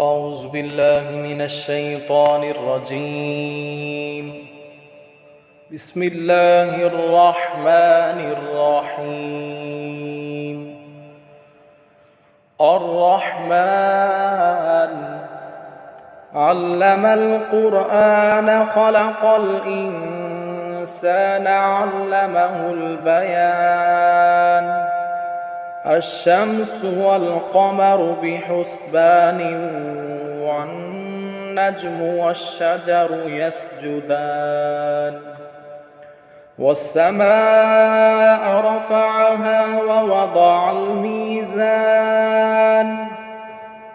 أعوذ بالله من الشيطان الرجيم. بسم الله الرحمن الرحيم. الرحمن علم القرآن خلق الإنسان علمه البيان. الشمس والقمر بحسبان والنجم والشجر يسجدان. والسماء رفعها ووضع الميزان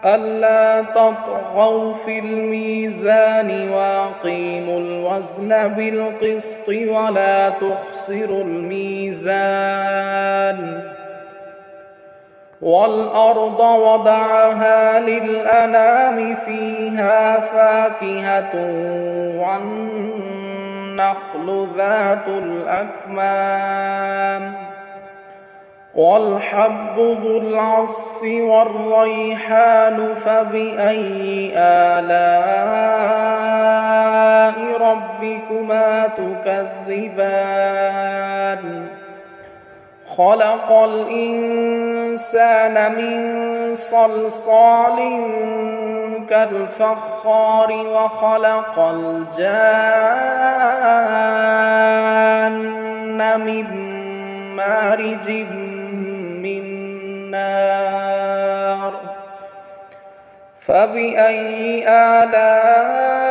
ألا تطغوا في الميزان وأقيموا الوزن بالقسط ولا تخسروا الميزان. والأرض وضعها للأنام فيها فاكهة والنخل ذات الأكمام والحب ذو العصف والريحان فبأي آلاء ربكما تكذبان. خلق الإنسان من صلصال كالفخار وخلق الجان من مارج من نار. فبأي آلاء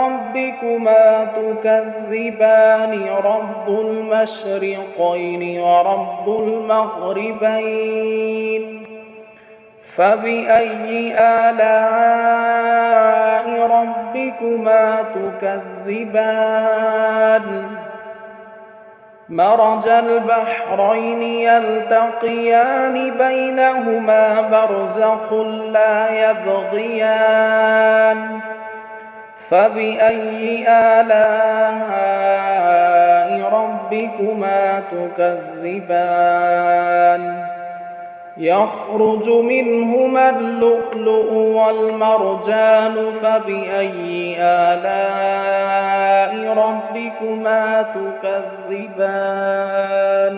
ربكما تكذبان. رب المشرقين ورب المغربين. فبأي آلاء ربكما تكذبان. مرج البحرين يلتقيان بينهما برزخ لا يبغيان. فبأي آلاء ربكما تكذبان. يخرج منهما اللؤلؤ والمرجان. فبأي آلاء ربكما تكذبان.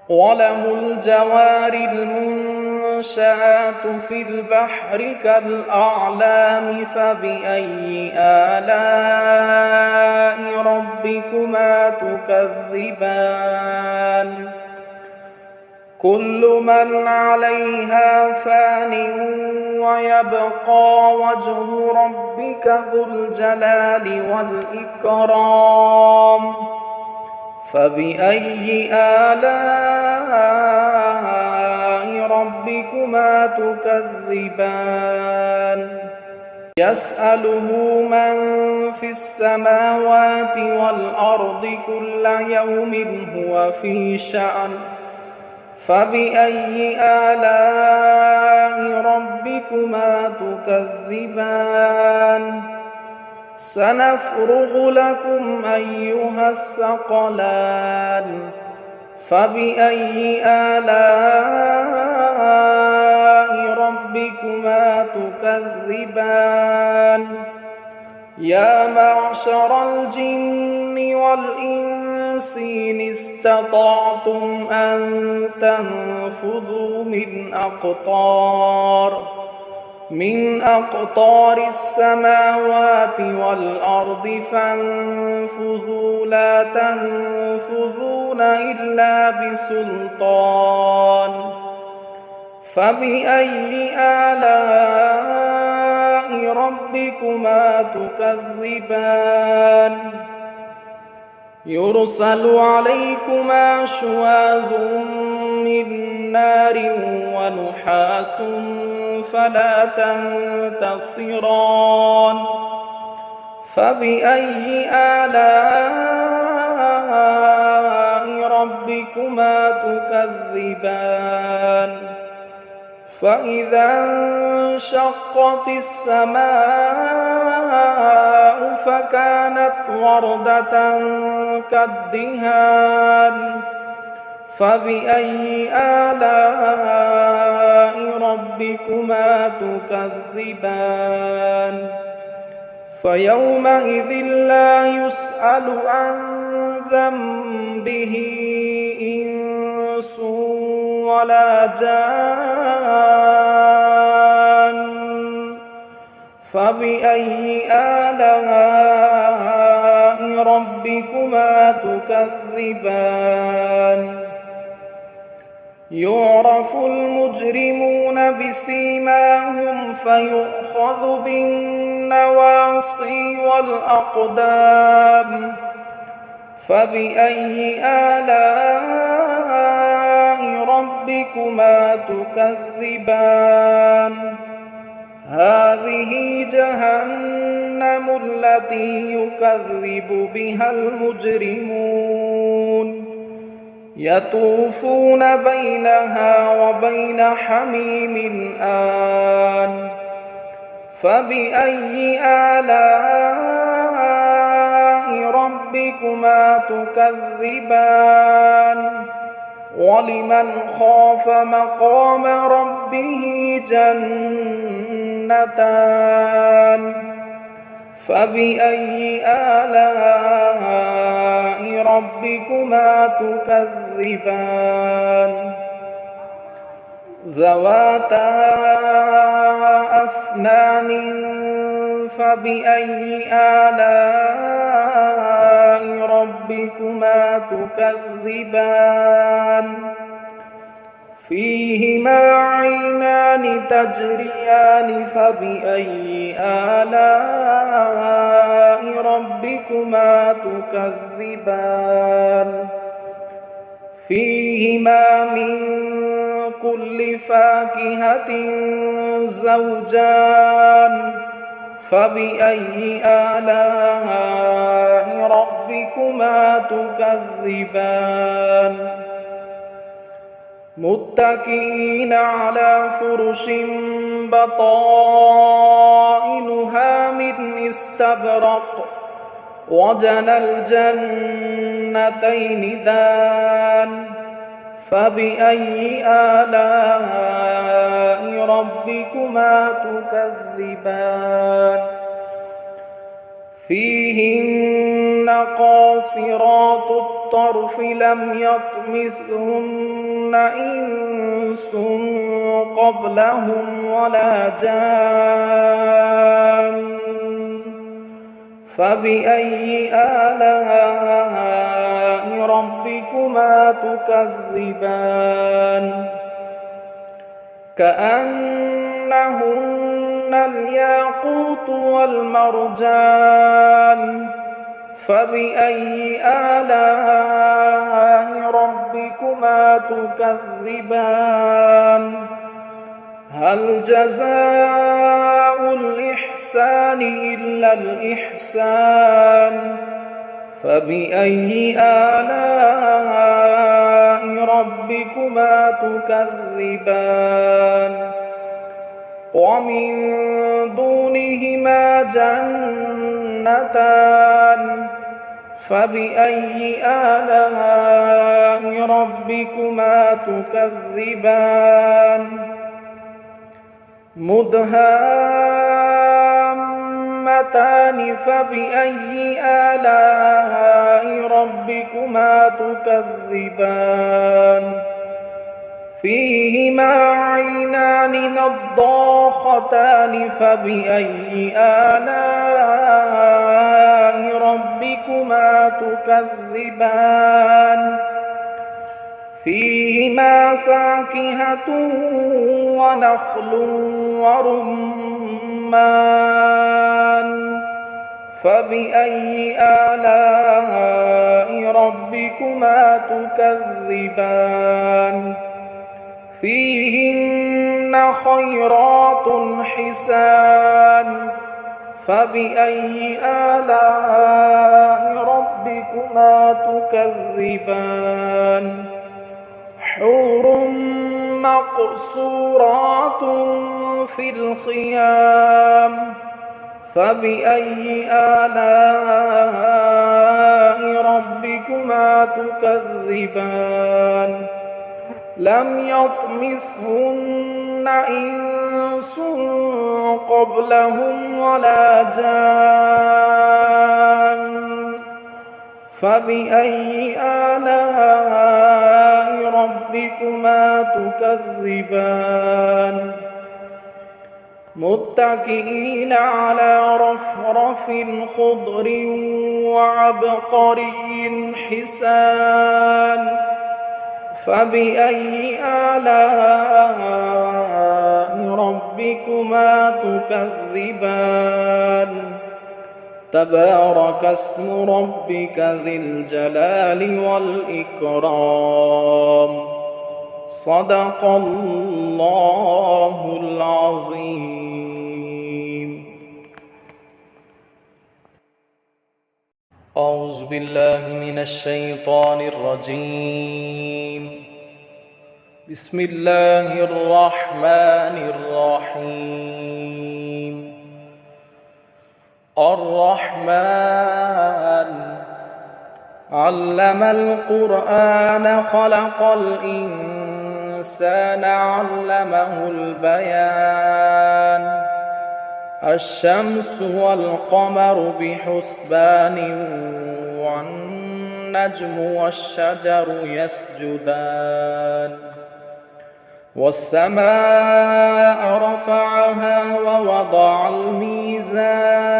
وله الجوار المنشآت في البحر كالأعلام. فبأي آلاء ربكما تكذبان. كل من عليها فان ويبقى وجه ربك ذو الجلال والإكرام. فبأي آلاء ربكما تكذبان. يسأله من في السماوات والأرض كل يوم هو في شأن. فبأي آلاء ربكما تكذبان. سنفرغ لكم أيها الثقلان. فبأي آلاء ربكما تكذبان. يا معشر الجن والإنس إن استطعتم أن تنفذوا من أقطار السماوات والأرض فانفذوا لا تنفذون إلا بسلطان. فبأي آلاء ربكما تكذبان. يرسل عليكما شواظ من نار ونحاس فلا تنتصران. فبأي آلاء ربكما تكذبان. فإذا انشقت السماء فكانت وردة كالدهان. فبأي آلاء ربكما ربكما تكذبان فيومئذ لا يسأل عن ذنبه إنس ولا جان فبأي آلاء ربكما تكذبان يعرف المجرمون بسيماهم فيؤخذ بالنواصي والأقدام فبأي آلاء ربكما تكذبان هذه جهنم التي يكذب بها المجرمون يطوفون بينها وبين حميم آن فبأي آلاء ربكما تكذبان ولمن خاف مقام ربه جنتان فبأي آلاء ربكما تكذبان ذواتا أفنان فبأي آلاء ربكما تكذبان فيهما عينان تجريان فبأي آلاء ربكما تكذبان فيهما من كل فاكهة زوجان فبأي آلاء ربكما تكذبان متكئين على فرش بطائنها من استبرق وجنى الجنتين دان فبأي آلاء ربكما تكذبان فيهن قاصرات الطرف لم يطمثهن إنس قبلهم ولا جان فبأي آلاء ربكما تكذبان كأنهن الياقوت والمرجان فبأي آلاء ربكما تكذبان هل جزاء الإحسان إلا الإحسان فبأي آلاء ربكما تكذبان ومن دونهما جنتان فبأي آلاء ربكما تكذبان مدهامتان فبأي آلاء ربكما تكذبان فيهما عينان نضاختان فبأي آلاء ربكما تكذبان فيهما فاكهة ونخل ورمان فبأي آلاء ربكما تكذبان فيهن خيرات حسان فبأي آلاء ربكما تكذبان حور مقصورات في الخيام فبأي آلاء ربكما تكذبان لم يطمثهن إنس قبلهم ولا جان فبأي آلاء ربكما تكذبان متكئين على رفرف خضر وعبقري حسان فبأي آلاء ربكما تكذبان تبارك اسم ربك ذي الجلال والإكرام صدق الله العظيم. أعوذ بالله من الشيطان الرجيم. بسم الله الرحمن الرحيم. الرحمن علم القرآن خلق الإنسان علمه البيان الشمس والقمر بحسبان والنجم والشجر يسجدان والسماء رفعها ووضع الميزان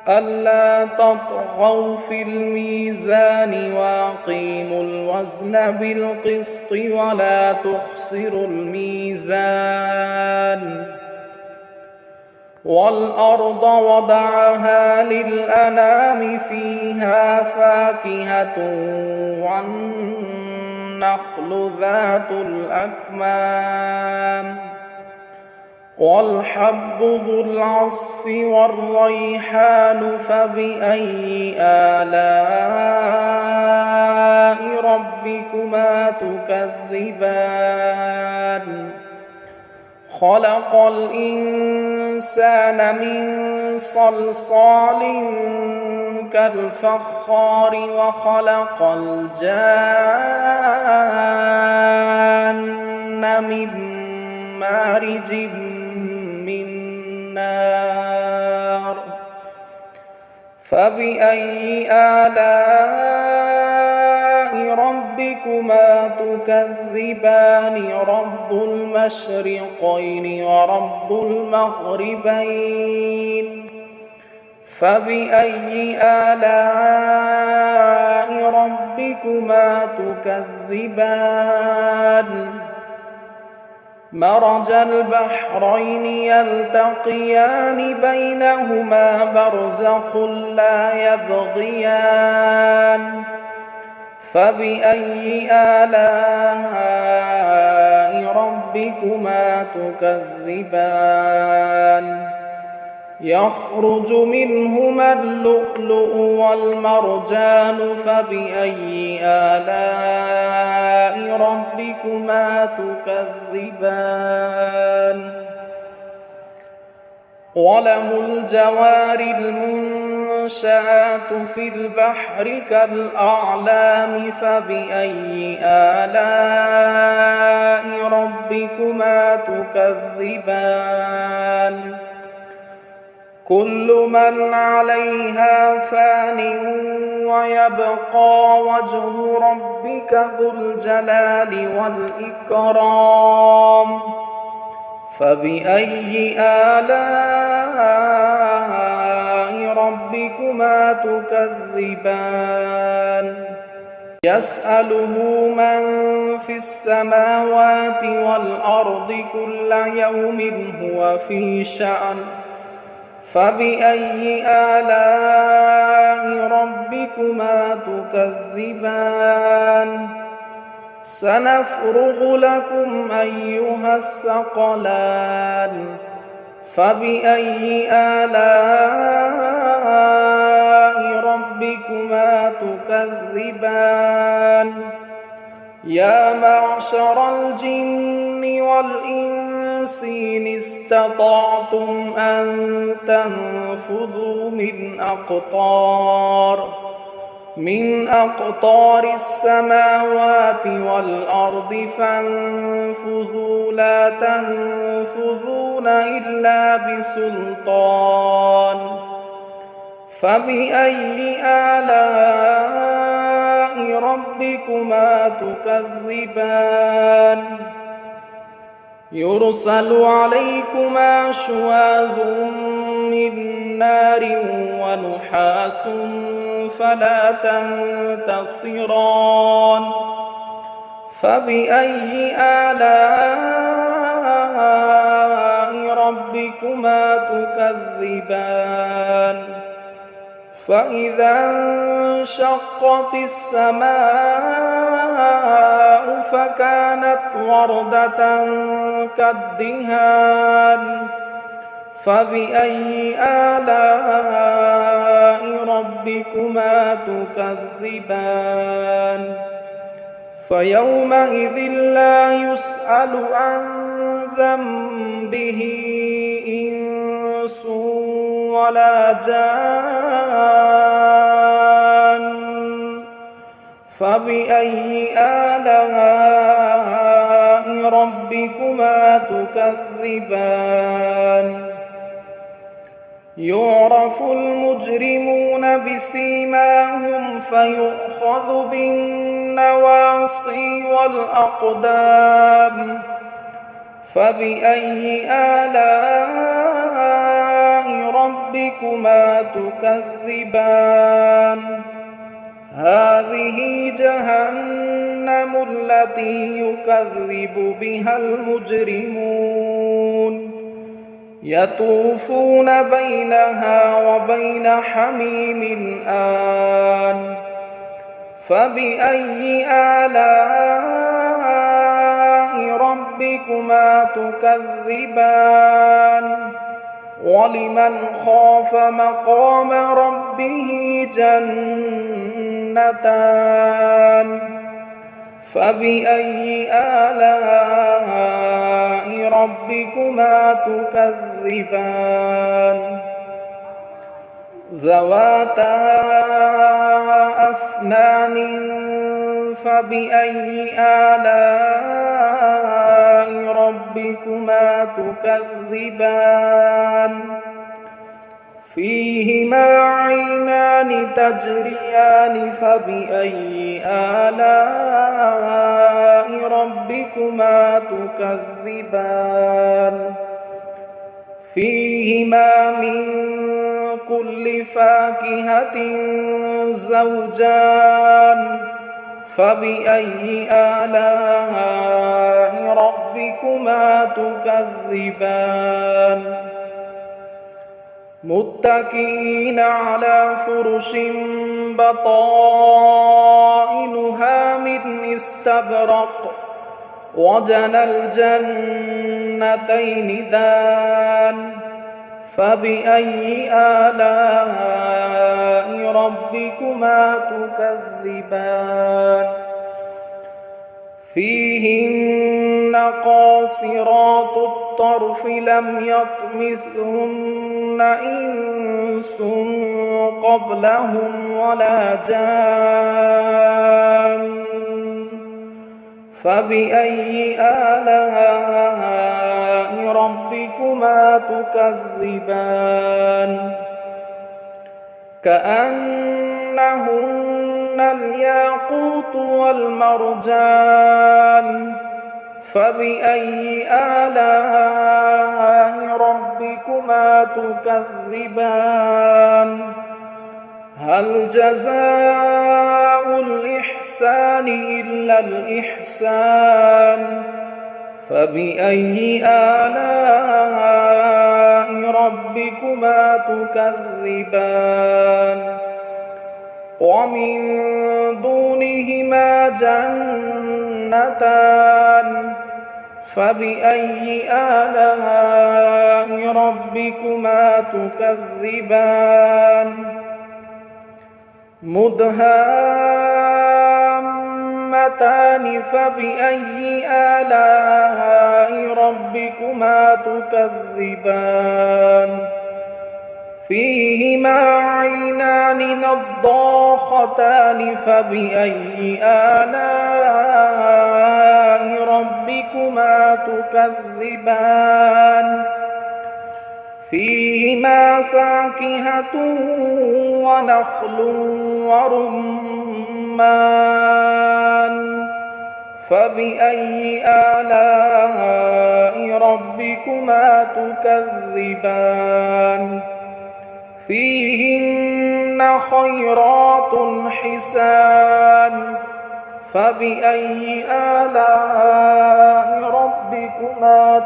ألا تطغوا في الميزان وأقيموا الوزن بالقسط ولا تخسروا الميزان والأرض وضعها للأنام فيها فاكهة والنخل ذات الأكمام والحب ذو العصف والريحان فبأي آلاء ربكما تكذبان خلق الإنسان من صلصال كالفخار وخلق الجان من مارج من نار فبأي آلاء ربكما تكذبان رب المشرقين ورب المغربين فبأي آلاء ربكما تكذبان مرج البحرين يلتقيان بينهما برزخ لا يبغيان فبأي آلاء ربكما تكذبان يخرج منهما اللؤلؤ والمرجان فبأي آلاء ربكما تكذبان وله الجوار المنشآت في البحر كالأعلام فبأي آلاء ربكما تكذبان كل من عليها فان ويبقى وجه ربك ذو الجلال والإكرام فبأي آلاء ربكما تكذبان يسأله من في السماوات والأرض كل يوم هو في شأن فبأي آلاء ربكما تكذبان سنفرغ لكم أيها الثقلان فبأي آلاء ربكما تكذبان يا معشر الجن والإنس إن استطعتم أن تنفذوا من أقطار من أقطار السماوات والأرض فانفذوا لا تنفذون إلا بسلطان فبأي آلاء ربكما تكذبان يرسل عليكما شواظ من نار ونحاس فلا تنتصران فبأي آلاء ربكما تكذبان فإذا انشقت السماء فكانت وردة كالدهان فبأي آلاء ربكما تكذبان فيومئذ لا يسأل عن ذنبه إنس ولا جان فبأي آلاء ربكما تكذبان يعرف المجرمون بسيماهم فيؤخذ بالنواصي والأقدام فبأي آلاء ربكما تكذبان هذه جهنم التي يكذب بها المجرمون يطوفون بينها وبين حميم آن فبأي آلاء ربكما تكذبان ولمن خاف مقام ربه جنتان فبأي آلاء ربكما تكذبان ذواتا أفنان فبأي آلاء ربكما تكذبان فيهما عينان تجريان فبأي آلاء ربكما تكذبان فيهما من كل فاكهة زوجان فبأي آلاء ربكما تكذبان متكئين على فرش بطائنها من استبرق وجنى الجنتين دان فبأي آلاء ربكما تكذبان فيهن قاصرات الطرف لم يطمثهن إنس قبلهم ولا جان فبأي آلاء ربكما تكذبان كأنهن الياقوت والمرجان فبأي آلاء ربكما تكذبان هل جزاء الإحسان إلا الإحسان فبأي آلاء ربكما تكذبان ومن دونهما جنتان فبأي آلاء ربكما تكذبان مدهامتان فبأي آلاء ربكما تكذبان فيهما عينان نضاختان فبأي آلاء ربكما تكذبان فيهما فاكهة ونخل ورمان فبأي آلاء ربكما تكذبان فيهن خيرات حسان فبأي آلاء ربكما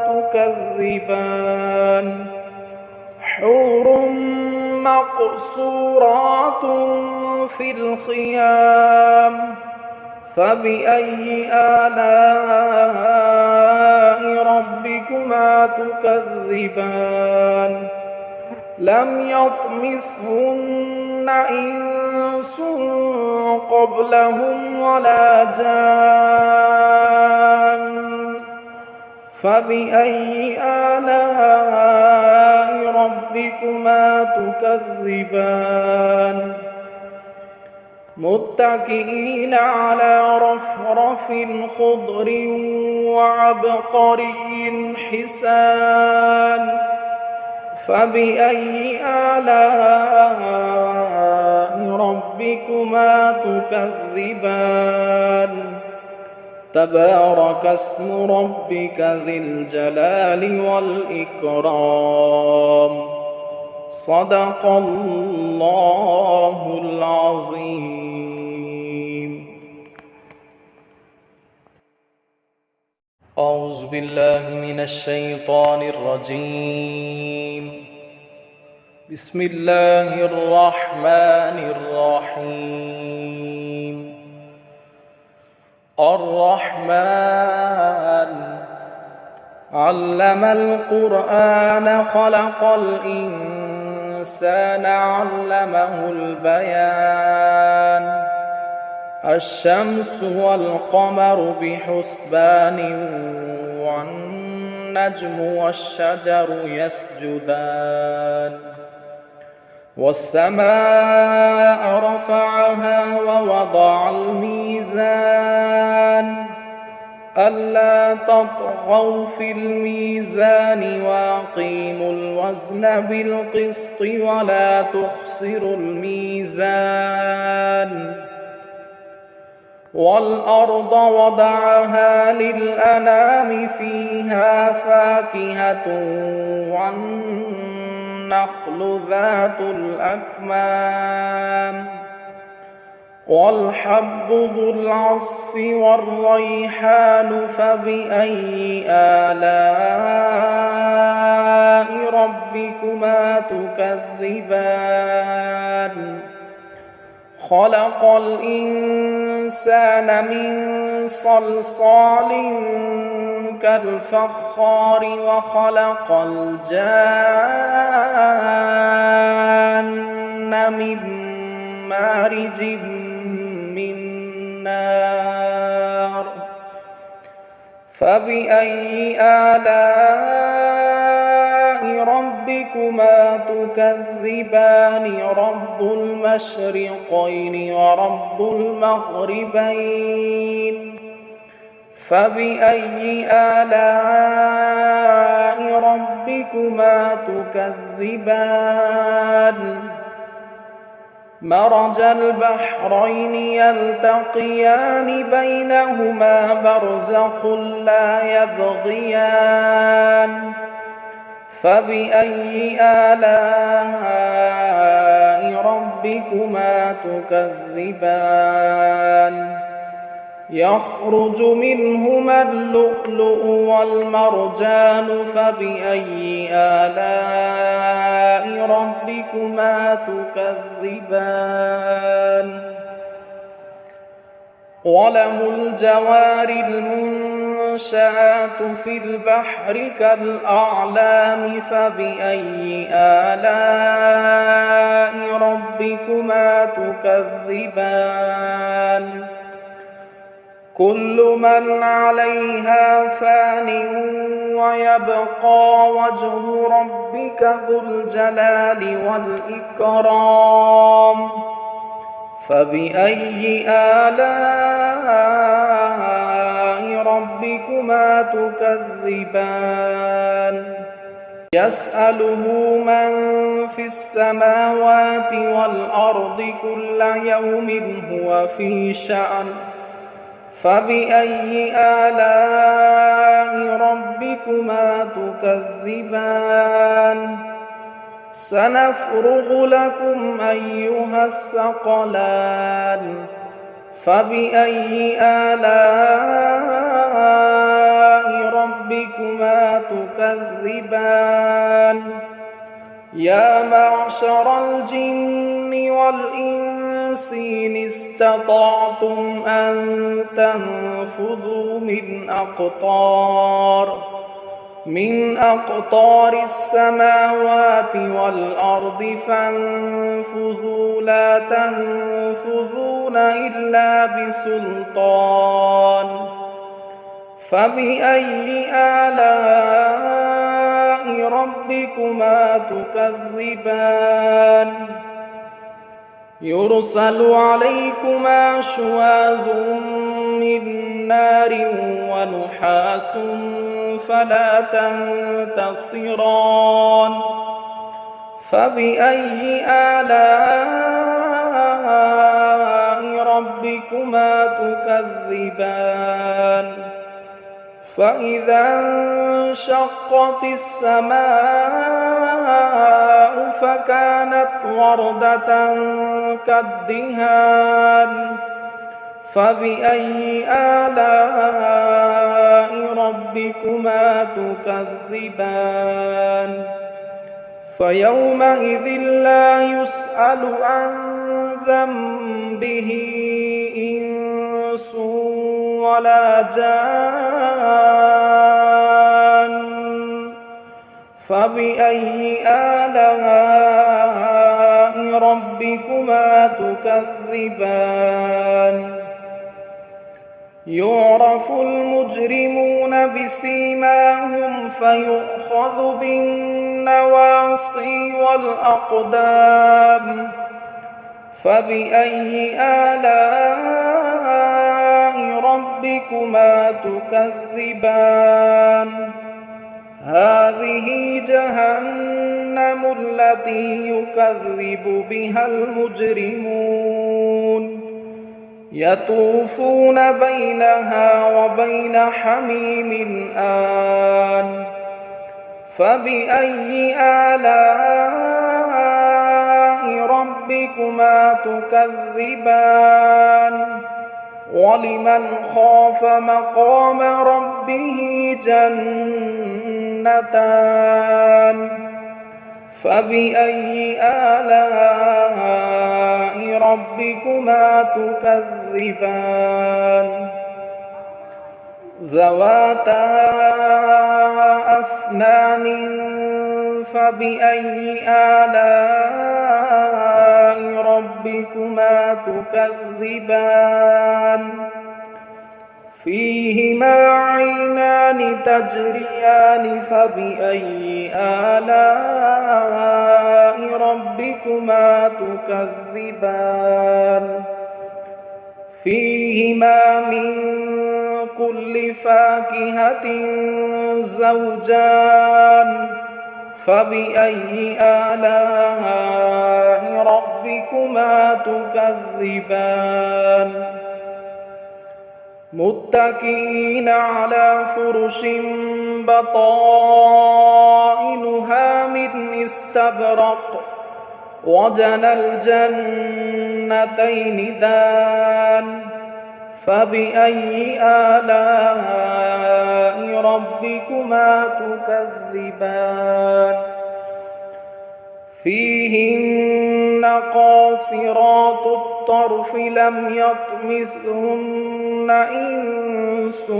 تكذبان حور مقصورات في الخيام فبأي آلاء ربكما تكذبان لم يطمثهن إنس قبلهم ولا جان فبأي آلاء ربكما تكذبان متكئين على رفرف خضر وعبقري حسان فبأي آلاء ربكما تكذبان تبارك اسم ربك ذي الجلال والإكرام صدق الله العظيم. أعوذ بالله من الشيطان الرجيم. بسم الله الرحمن الرحيم. الرحمن علم القرآن خلق الإنسان علمه البيان الشمس والقمر بحسبان والنجم والشجر يسجدان والسماء رفعها ووضع الميزان ألا تطغوا في الميزان وأقيموا الوزن بالقسط ولا تخسروا الميزان والأرض وضعها للأنام فيها فاكهة والنخل ذات الأكمام والحب ذو العصف والريحان فبأي آلاء ربكما تكذبان خلق الإنسان من صلصال كالفخار وخلق الجان من مارج من نار فبأي آلاء ربكما تكذبان رب المشرقين ورب المغربين فبأي آلاء ربكما تكذبان مرج البحرين يلتقيان بينهما برزخ لا يبغيان فبأي آلاء ربكما تكذبان يخرج منهما اللؤلؤ والمرجان فبأي آلاء ربكما تكذبان وله الجوار المنشآت في البحر كالأعلام فبأي آلاء ربكما تكذبان كل من عليها فان ويبقى وجه ربك ذو الجلال والإكرام فبأي آلاء ربكما تكذبان يسأله من في السماوات والأرض كل يوم هو في شأن فبأي آلاء ربكما تكذبان سنفرغ لكم أيها الثقلان فبأي آلاء ربكما تكذبان يا معشر الجن والإنس إن استطعتم أن تنفذوا من أقطار السماوات والأرض فانفذوا لا تنفذون إلا بسلطان فبأي آلاء ربكما تكذبان يرسل عليكما شواظ من نار ونحاس فلا تنتصران فبأي آلاء ربكما تكذبان فإذا انشقت السماء فكانت وردة كالدهان فبأي آلاء ربكما تكذبان فيومئذ لا يسأل عن ذنبه إنس ولا جان فبأي آلاء ربكما تكذبان يعرف المجرمون بسيماهم فيؤخذ بالنواصي والأقدام فبأي آلاء ربكما تكذبان هذه جهنم التي يكذب بها المجرمون يطوفون بينها وبين حميم آن فبأي آلاء ربكما تكذبان ولمن خاف مقام ربه جنتان فبأي آلاء ربكما تكذبان ذواتا أفنان فبأي آلاء ربكما تكذبان فيهما عينان تجريان فبأي آلاء ربكما تكذبان فيهما من كل فاكهة زوجان فبأي آلاء ربكما تكذبان متكئين على فرش بطائنها من استبرق وجنى الجنتين دان فبأي آلاء ربكما تكذبان فيهن قاصرات الطرف لم يطمثهن إنس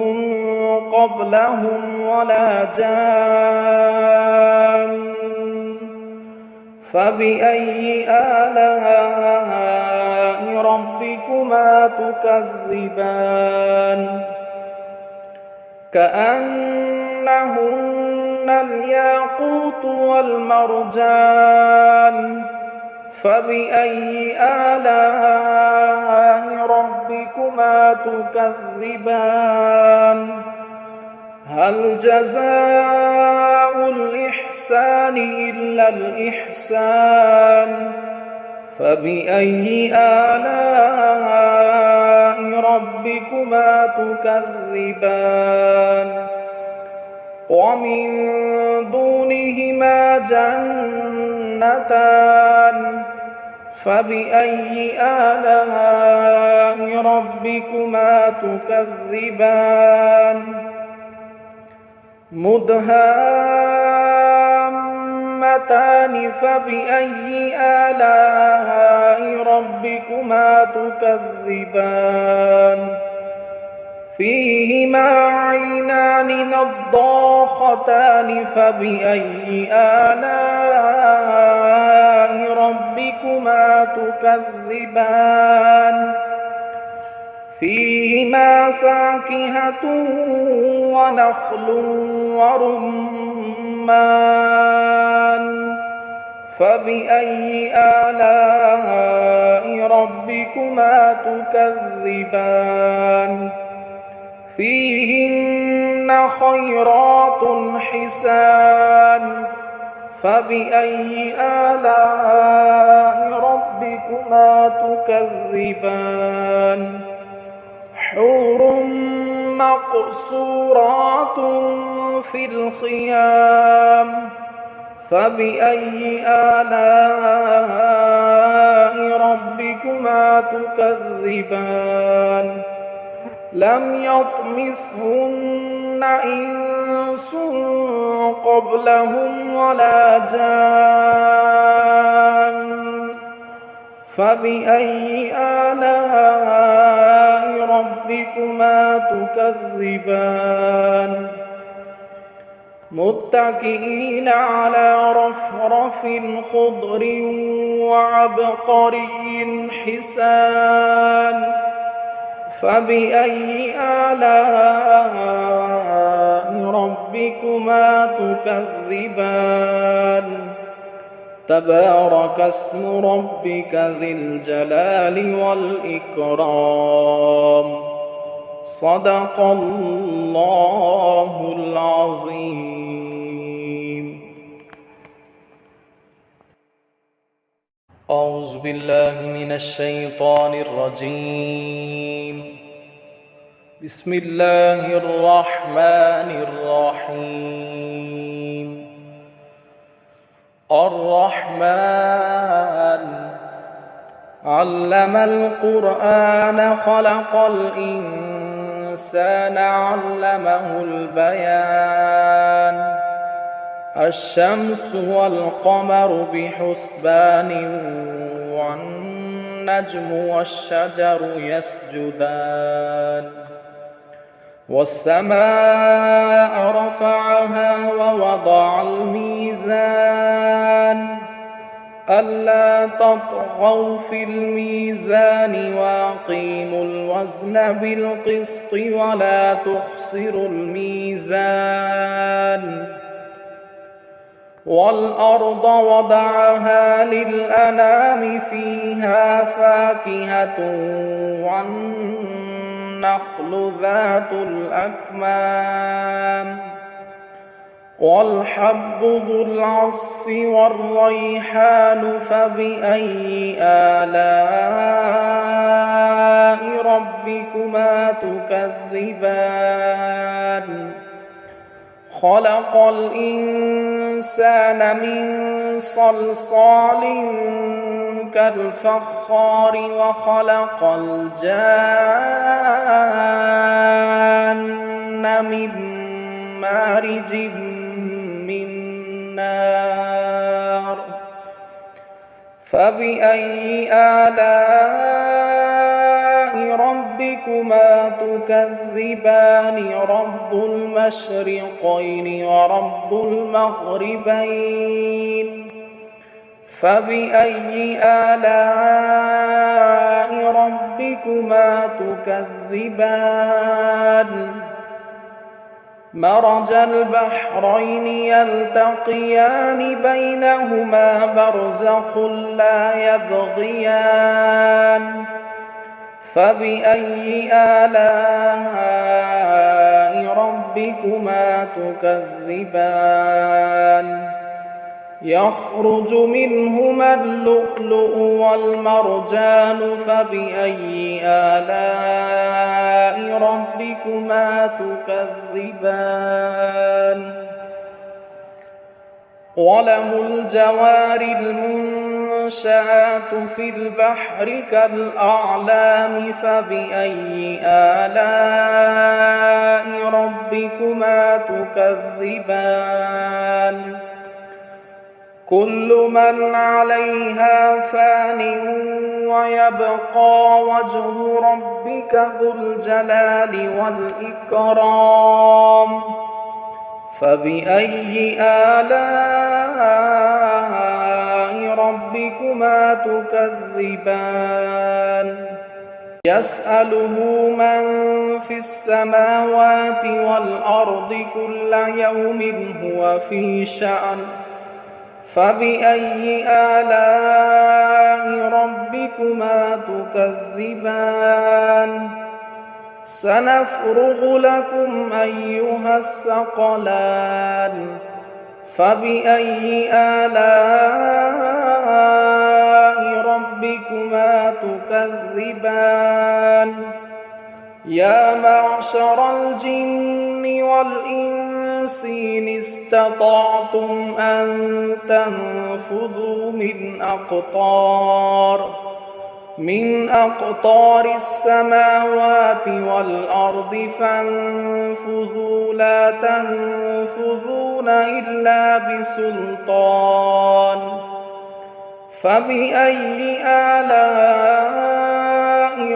قبلهم ولا جان فبأي آلاء ربكما تكذبان كأنهن الياقوت والمرجان فبأي آلاء ربكما تكذبان هل جزاء الإحسان إلا الإحسان فبأي آلاء ربكما تكذبان ومن دونهما جنتان فبأي آلاء ربكما تكذبان مدهامتان فبأي آلاء ربكما تكذبان فيهما عينان نضاختان فبأي آلاء ربكما تكذبان فيهما فاكهة ونخل ورمان فبأي آلاء ربكما تكذبان فيهن خيرات حسان فبأي آلاء ربكما تكذبان حور مقصورات في الخيام فبأي آلاء ربكما تكذبان لم يطمثهن إنس قبلهم ولا جان فبأي آلاء ربكما تكذبان متكئين على رفرف خضر وعبقري حسان فبأي آلاء ربكما تكذبان تبارك اسم ربك ذي الجلال والإكرام صدق الله العظيم. أعوذ بالله من الشيطان الرجيم. بسم الله الرحمن الرحيم. الرحمن علم القرآن خلق الإنسان علمه البيان الشمس والقمر بحسبان والنجم والشجر يسجدان والسماء رفعها ووضع الميزان ألا تطغوا في الميزان وأقيموا الوزن بالقسط ولا تخسروا الميزان والأرض وضعها للأنام فيها فاكهة والنخل ذات الأكمام والحب ذو العصف والريحان فبأي آلاء ربكما تكذبان خلق الإنسان من صلصال كالفخار وخلق الجان من مارج من نار فبأي آلاء ربكما تكذبان رب المشرقين ورب المغربين فبأي آلاء ربكما تكذبان مرج البحرين يلتقيان بينهما برزخ لا يبغيان فبأي آلاء ربكما تكذبان يخرج منهما اللؤلؤ والمرجان فبأي آلاء ربكما تكذبان وله الجوار المنشآت في البحر كالأعلام فبأي آلاء ربكما تكذبان كل من عليها فان ويبقى وجه ربك ذو الجلال والإكرام فبأي آلاء ربكما تكذبان يسأله من في السماوات والأرض كل يوم هو في شأن فبأي آلاء ربكما تكذبان سنفرغ لكم أيها الثقلان فبأي آلاء ربكما تكذبان يا معشر الجن والإنس إن استطعتم أن تنفذوا من أقطار السماوات والأرض فانفذوا لا تنفذون إلا بسلطان فبأي آلاء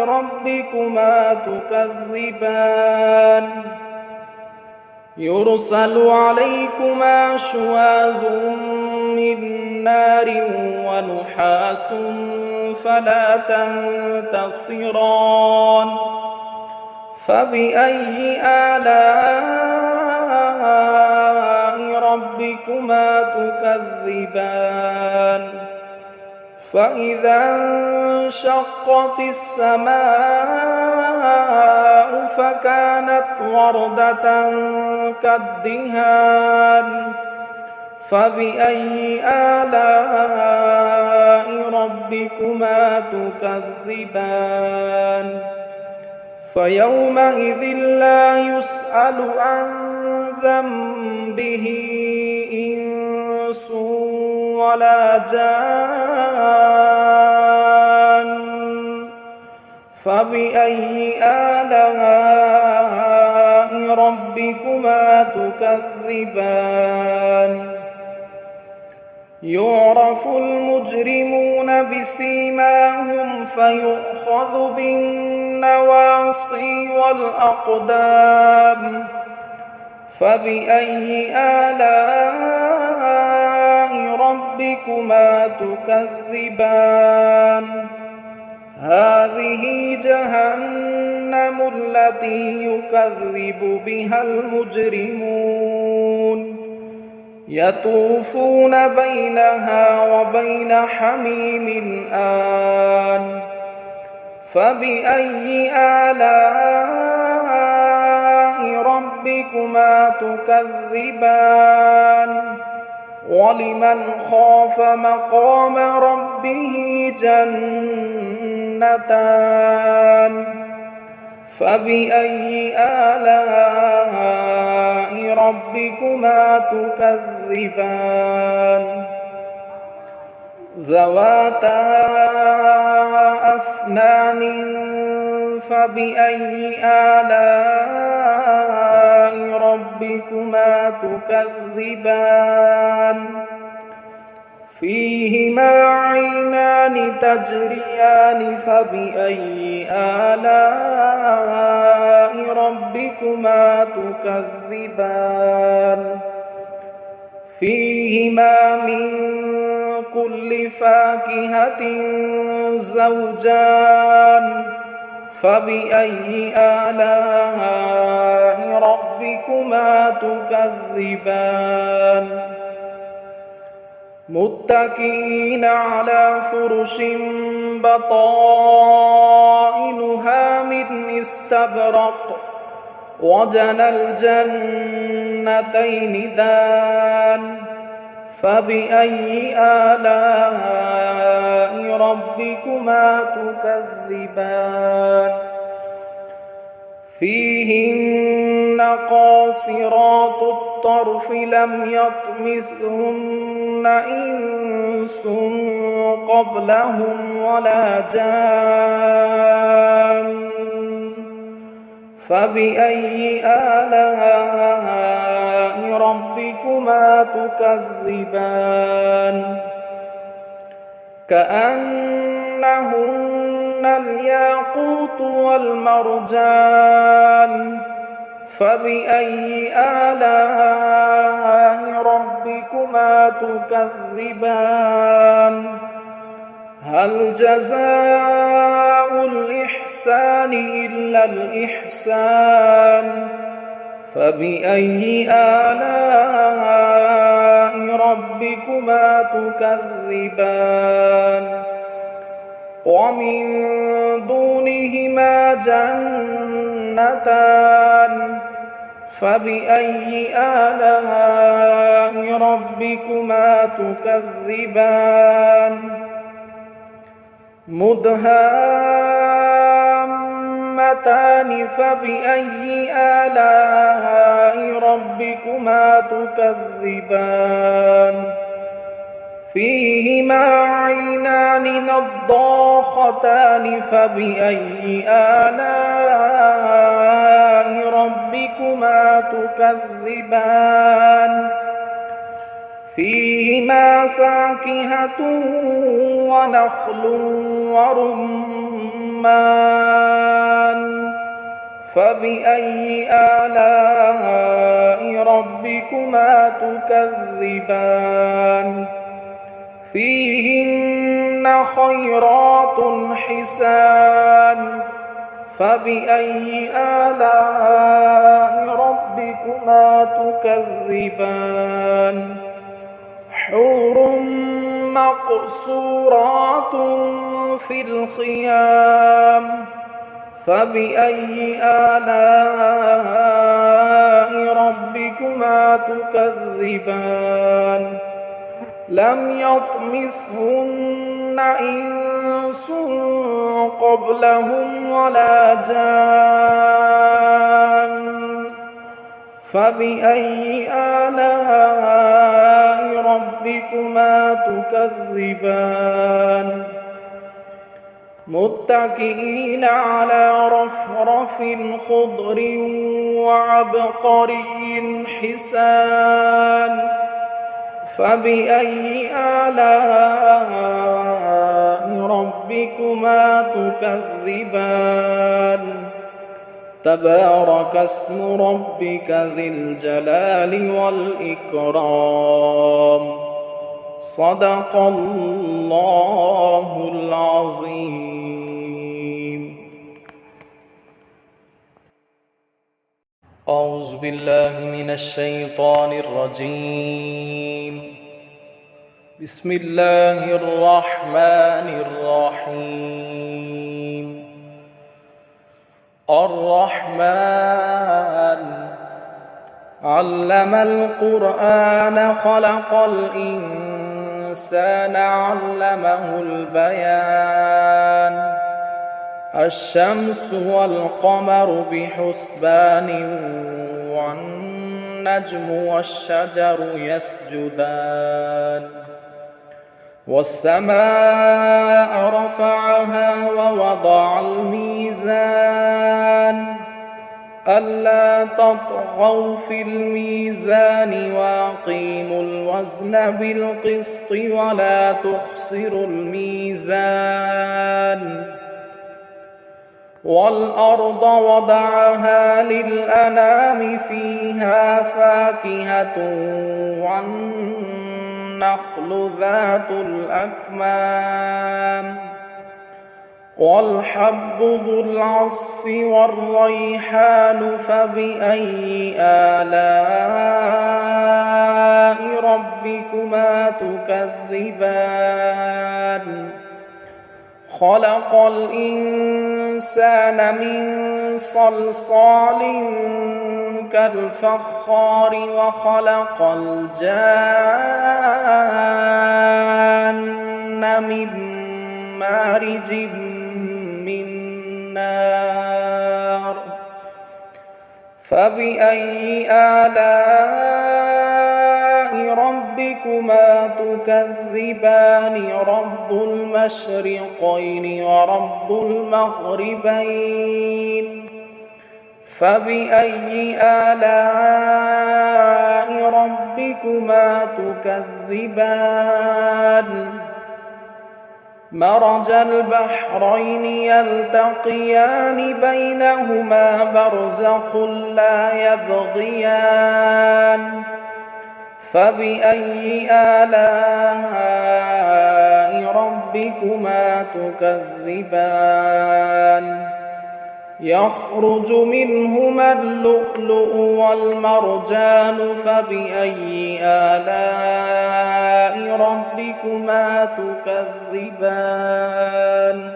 ربكما تكذبان يرسل عليكما شواظ من نار ونحاس فلا تنتصران فبأي آلاء ربكما تكذبان فإذا انشقت السماء فكانت وردة كالدهان فبأي آلاء ربكما تكذبان فيومئذ لا يسأل عن ذنبه إنس ولا جان فبأي آلاء ربكما تكذبان يعرف المجرمون بسيماهم فيؤخذ بالنواصي والأقدام فبأي آلاء ربكما تكذبان هذه جهنم التي يكذب بها المجرمون يطوفون بينها وبين حميم آن فبأي آلاء ربكما تكذبان ولمن خاف مقام ربه جنتان فبأي آلاء ربكما تكذبان ذواتا أفنان فبأي آلاء ربكما تكذبان فيهما عينان تجريان فبأي آلاء ربكما تكذبان فيهما من كل فاكهة زوجان فبأي آلاء ربكما تكذبان متكئين على فرش بطائنها من استبرق وجنى الجنتين دان فبأي آلاء ربكما تكذبان فيهن قاصرات الطرف لم يطمثهن إنس قبلهم ولا جان فبأي آلاء ربكما تكذبان كأنهن الياقوت والمرجان فبأي آلاء ربكما تكذبان هل جزاء الإحسان إلا الإحسان فبأي آلاء ربكما تكذبان ومن دونهما جنتان فبأي آلاء ربكما تكذبان مدهامتان فبأي آلاء ربكما تكذبان فيهما عينان نضاختان فبأي آلاء ربكما تكذبان فيهما فاكهة ونخل ورمان فبأي آلاء ربكما تكذبان فيهن خيرات حسان فبأي آلاء ربكما تكذبان حور مقصورات في الخيام فبأي آلاء ربكما تكذبان لم يطمثهن إنس قبلهم ولا جان فبأي آلاء ربكما تكذبان متكئين على رفرف خضر وعبقري حسان فبأي آلاء ربكما تكذبان تبارك اسم ربك ذي الجلال والإكرام صدق الله العظيم. أعوذ بالله من الشيطان الرجيم. بسم الله الرحمن الرحيم. الرحمن علم القرآن خلق الإنسان علمه البيان الشمس والقمر بحسبان والنجم والشجر يسجدان والسماء رفعها ووضع الميزان ألا تطغوا في الميزان وأقيموا الوزن بالقسط ولا تخسروا الميزان والأرض وضعها للأنام فيها فاكهة والنخل والنخل ذات الأكمام والحب ذو العصف والريحان فبأي آلاء ربكما تكذبان خلق الإنسان من صلصال كالفخار وخلق الجان من مارج من نار فبأي آلاء ربكما تكذبان رب المشرقين ورب المغربين فبأي آلاء ربكما تكذبان مرج البحرين يلتقيان بينهما برزخ لا يبغيان فبأي آلاء ربكما تكذبان يخرج منهما اللؤلؤ والمرجان فبأي آلاء ربكما تكذبان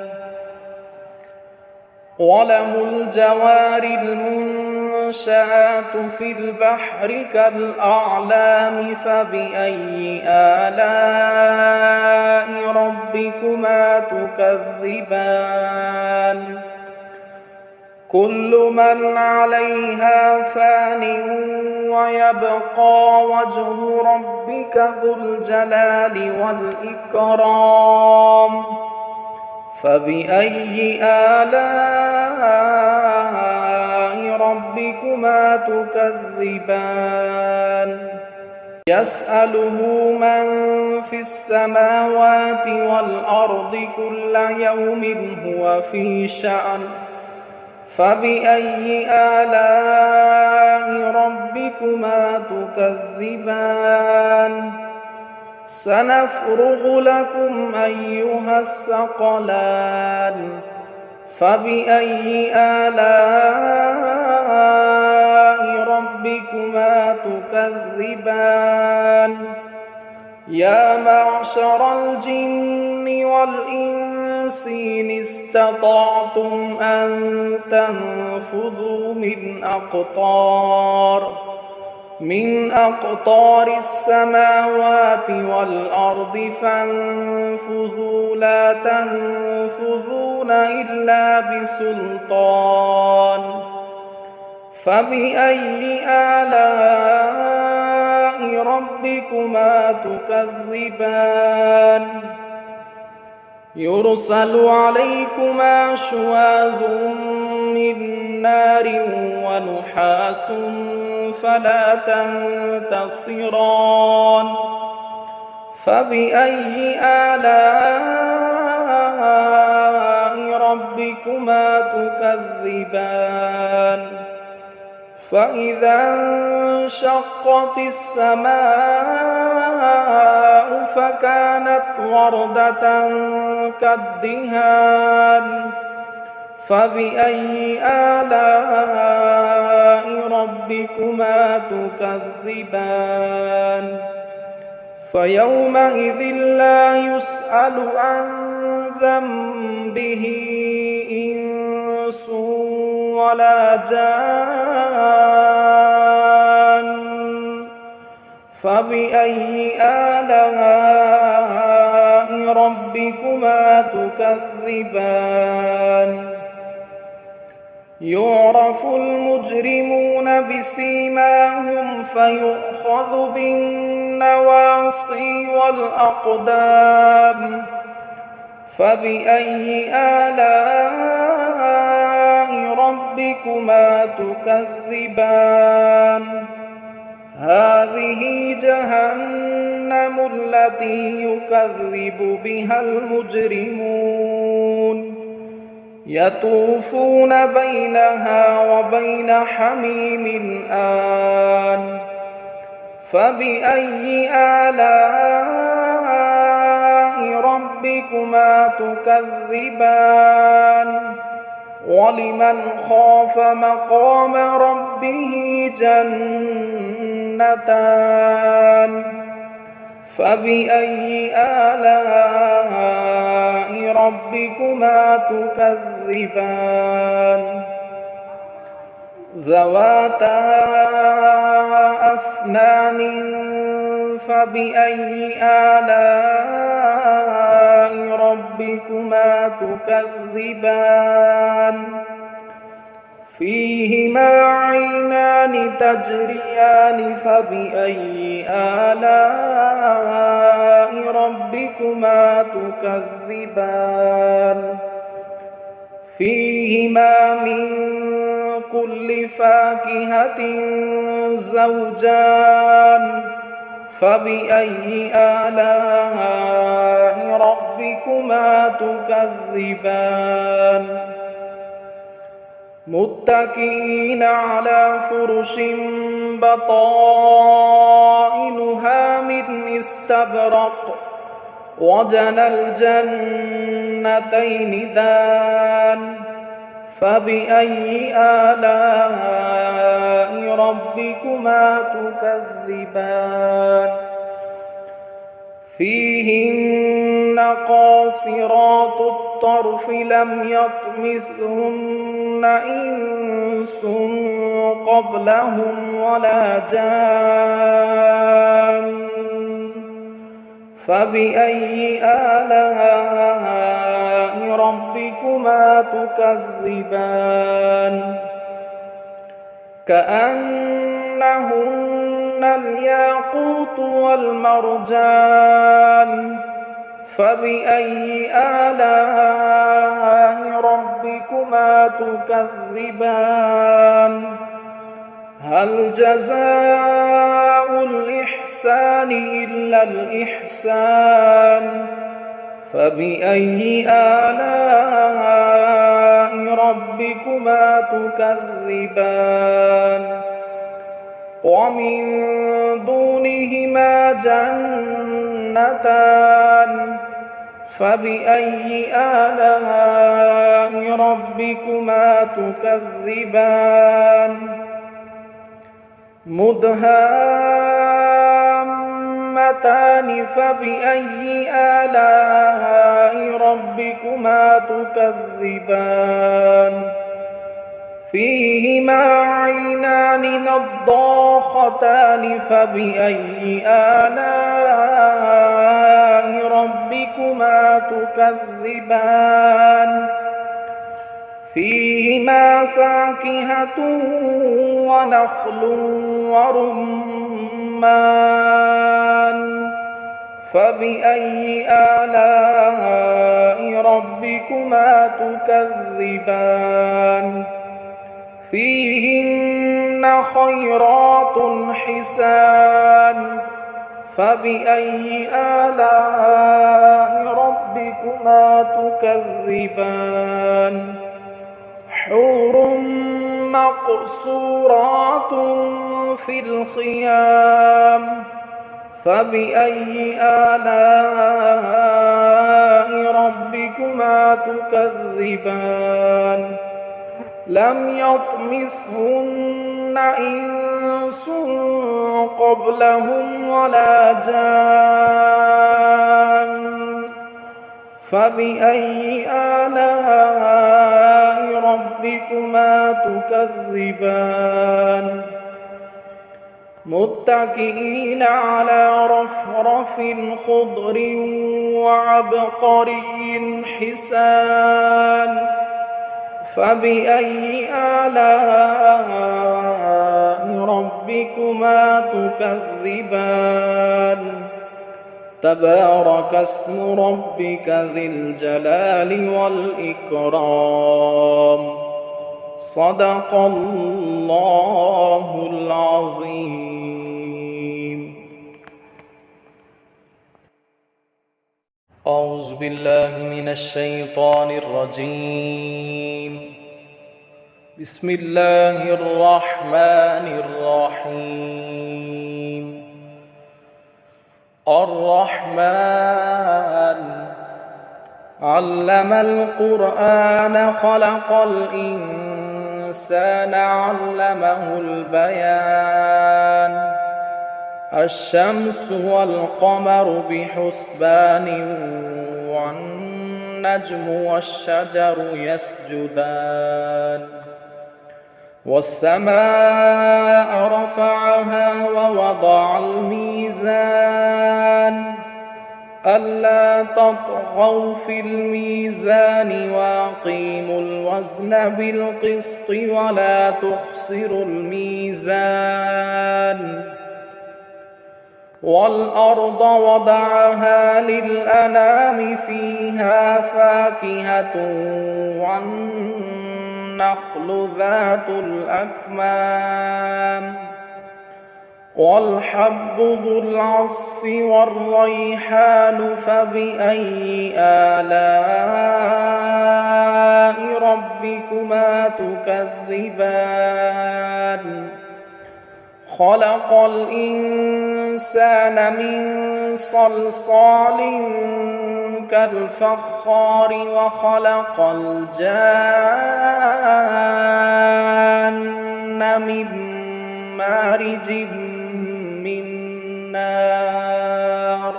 وله الجوار المنشآت في البحر كالأعلام فبأي آلاء ربكما تكذبان كل من عليها فان ويبقى وجه ربك ذو الجلال والإكرام فبأي آلاء ربكما تكذبان يسأله من في السماوات والأرض كل يوم هو في شأن فبأي آلاء ربكما تكذبان سنفرغ لكم أيها الثقلان فبأي آلاء ربكما تكذبان يا معشر الجن والإنس إن استطعتم أن تنفذوا من أقطار السماوات والأرض فانفذوا لا تنفذون إلا بسلطان فبأي آلاء ربكما تكذبان يرسل عليكما شواظ من نار ونحاس فلا تنتصران فبأي آلاء ربكما تكذبان فإذا انشقت السماء فكانت وردة كالدهان فبأي آلاء ربكما تكذبان فيومئذ لا يسأل عن ذنبه إنس ولا جان فبأي آلاء ربكما تكذبان يعرف المجرمون بسيماهم فيؤخذ بالنواصي والأقدام فبأي آلاء ربكما تكذبان هذه جهنم التي يكذب بها المجرمون يطوفون بينها وبين حميم آن فبأي آلاء ربكما تكذبان ولمن خاف مقام ربه جنتان فبأي آلاء ربكما تكذبان ذواتا أفنان فبأي آلاء ربكما تكذبان فيهما عينان تجريان فبأي آلاء ربكما تكذبان فيهما من كل فاكهة زوجان فبأي آلاء ربكما تكذبان متكئين على فرش بطائنها من استبرق وجنى الجنتين دان فبأي آلاء ربكما تكذبان فيهن قاصرات الطرف لم يطمثهن إنس قبلهم ولا جان فبأي آلاء ربكما تكذبان كأنهن الياقوت والمرجان فبأي آلاء ربكما تكذبان هل جزاء الإحسان إلا الإحسان فبأي آلاء ربكما تكذبان ومن دونهما جنتان فبأي آلاء ربكما تكذبان مدهامتان فبأي آلاء ربكما تكذبان فيهما عينان نضاختان فبأي آلاء ربكما تكذبان فيهما فاكهة ونخل ورمان فبأي آلاء ربكما تكذبان فيهن خيرات حسان فبأي آلاء ربكما تكذبان حور مقصورات في الخيام فبأي آلاء ربكما تكذبان لم يطمثهن إنس قبلهم ولا جان فبأي آلاء ربكما تكذبان متكئين على رفرف خضر وعبقري حسان فبأي آلاء ربكما تكذبان تبارك اسم ربك ذي الجلال والإكرام صدق الله العظيم. أعوذ بالله من الشيطان الرجيم. بسم الله الرحمن الرحيم. الرحمن علم القرآن خلق الإنسان علمه البيان الشمس والقمر بحسبان والنجم والشجر يسجدان والسماء رفعها ووضع الميزان ألا تطغوا في الميزان وأقيموا الوزن بالقسط ولا تخسروا الميزان والأرض وضعها للأنام فيها فاكهة والنخل ذات الأكمام والحب ذو العصف والريحان فبأي آلاء ربكما تكذبان خلق الإنسان من صلصال كالفخار وخلق الجان من مارج من نار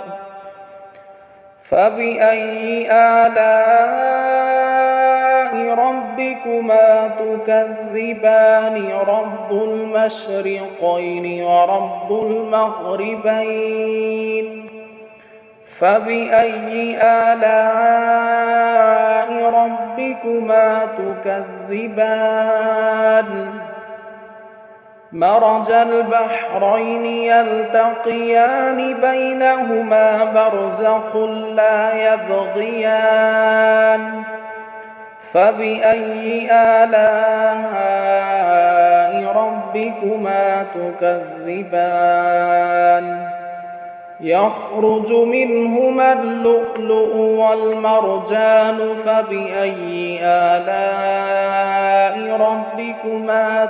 فبأي آلاء ربكما تكذبان رب المشرقين ورب المغربين فبأي آلاء ربكما تكذبان مرج البحرين يلتقيان بينهما برزخ لا يبغيان فبأي آلاء ربكما تكذبان يخرج منهما اللؤلؤ والمرجان فبأي آلاء ربكما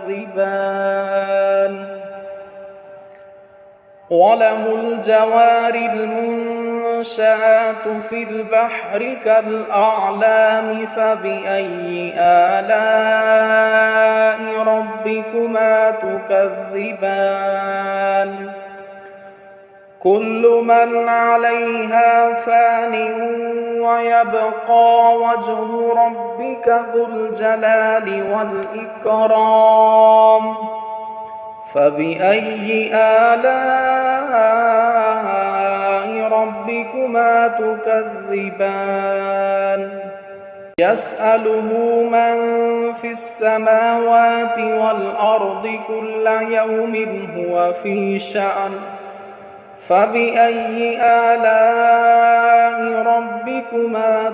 تكذبان وله الجوار المنشآت في البحر كالأعلام فبأي آلاء ربكما تكذبان كل من عليها فان ويبقى وجه ربك ذو الجلال والإكرام فبأي آلاء ربكما تكذبان يسأله من في السماوات والأرض كل يوم هو في شأن فبأي آلاء ربكما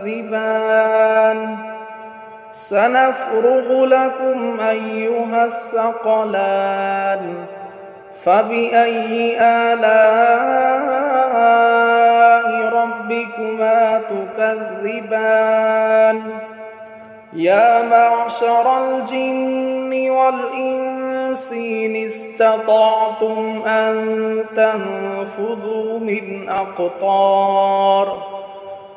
تكذبان سنفرغ لكم أيها الثقلان فبأي آلاء ربكما تكذبان يا معشر الجن والإنس إن استطعتم أن تنفذوا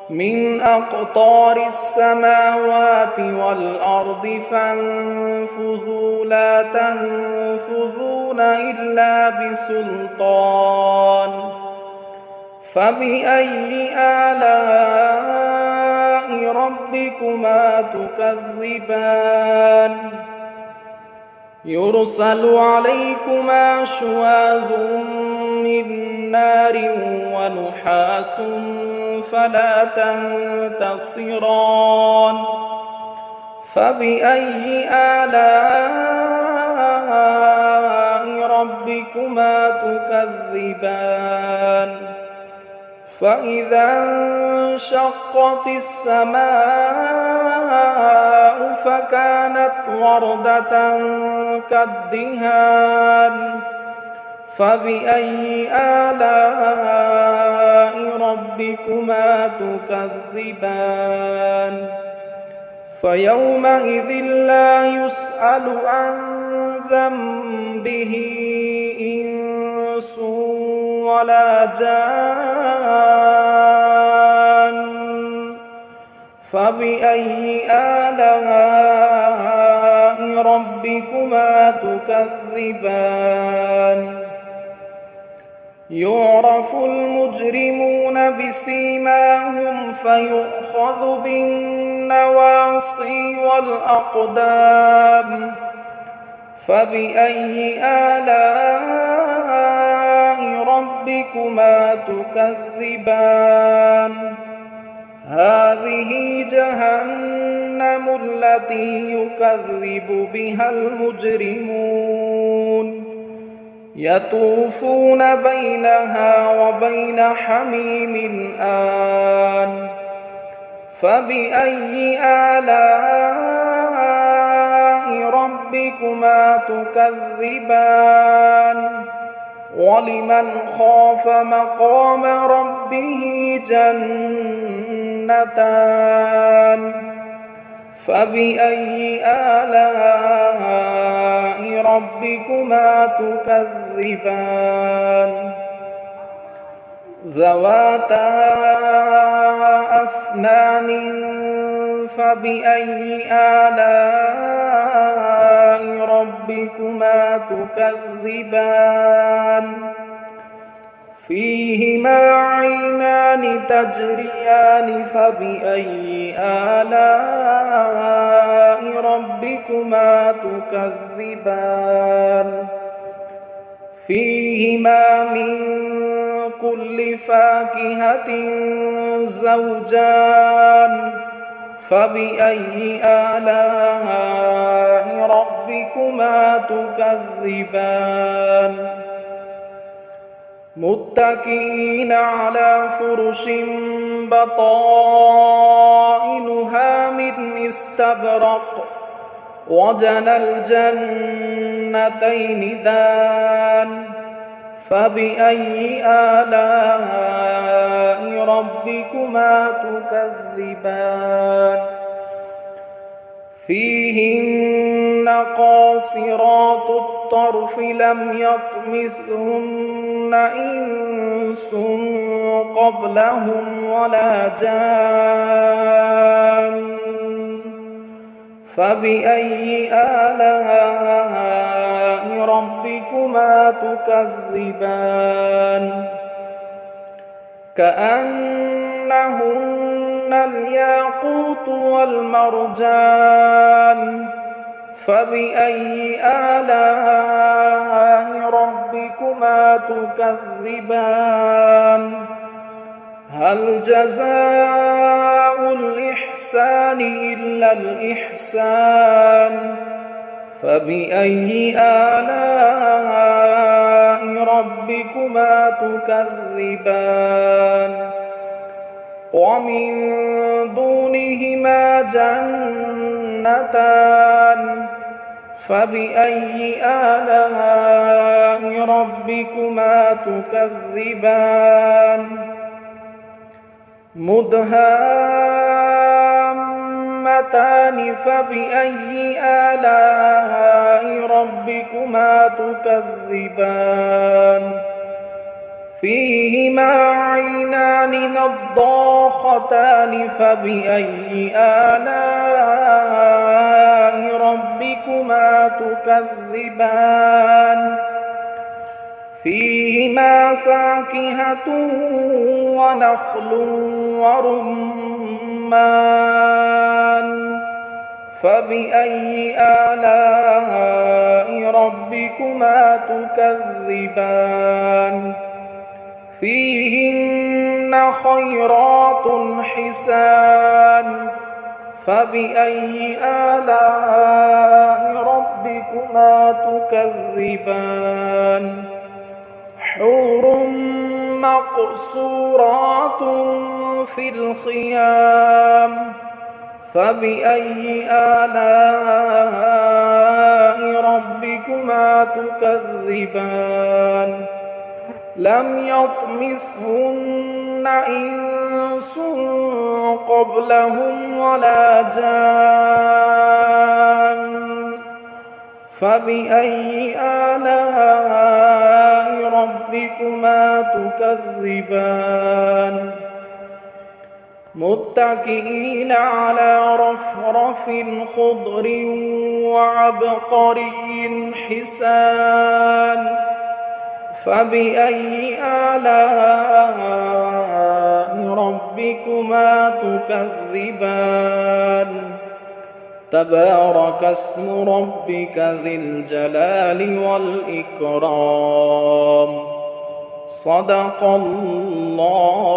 من أقطار السماوات والأرض فانفذوا لا تنفذون إلا بسلطان فبأي آلاء ربكما تكذبان يرسل عليكما شواظ من نار ونحاس فلا تنتصران فبأي آلاء ربكما تكذبان فإذا انشقت السماء فكانت وردة كالدهان فبأي آلاء ربكما تكذبان فيومئذ لا يسأل عن ذنبه إنس ولا جان فبأي آلاء ربكما تكذبان يعرف المجرمون بسيماهم فيؤخذ بالنواصي والأقدام فبأي آلاء ربكما تكذبان هذه جهنم التي يكذب بها المجرمون يطوفون بينها وبين حميم آن فبأي آلاء ربكما تكذبان ولمن خاف مقام ربه جنتان فبأي آلاء ربكما تكذبان ذواتا أفنان فبأي آلاء ربكما تكذبان فيهما عينان تجريان فبأي آلاء ربكما تكذبان فيهما من كل فاكهة زوجان فبأي آلاء ربكما تكذبان متكئين على فرش بطائنها من استبرق وجنى الجنتين دان فبأي آلاء ربكما تكذبان فيهن قاصرات الطرف لم يطمثهن إنس قبلهم ولا جان فبأي آلاء ربكما تكذبان كأنهن الياقوت والمرجان فبأي آلاء ربكما تكذبان هل جزاء الإحسان إلا الإحسان فبأي آلاء ربكما تكذبان ومن دونهما جنتان فبأي آلاء ربكما تكذبان مدهامتان فبأي آلاء ربكما تكذبان فيهما عينان نضاختان فبأي آلاء ربكما تكذبان فيهما فاكهة ونخل ورمان فبأي آلاء ربكما تكذبان فيهن خيرات حسان فبأي آلاء ربكما تكذبان حور مقصورات في الخيام فبأي آلاء ربكما تكذبان لم يطمثهن إنس قبلهم ولا جان فبأي آلاء ربكما تكذبان متكئين على رفرف خضر وعبقري حسان فبأي آلاء ربكما تكذبان تبارك اسم ربك ذي الجلال والإكرام صدق الله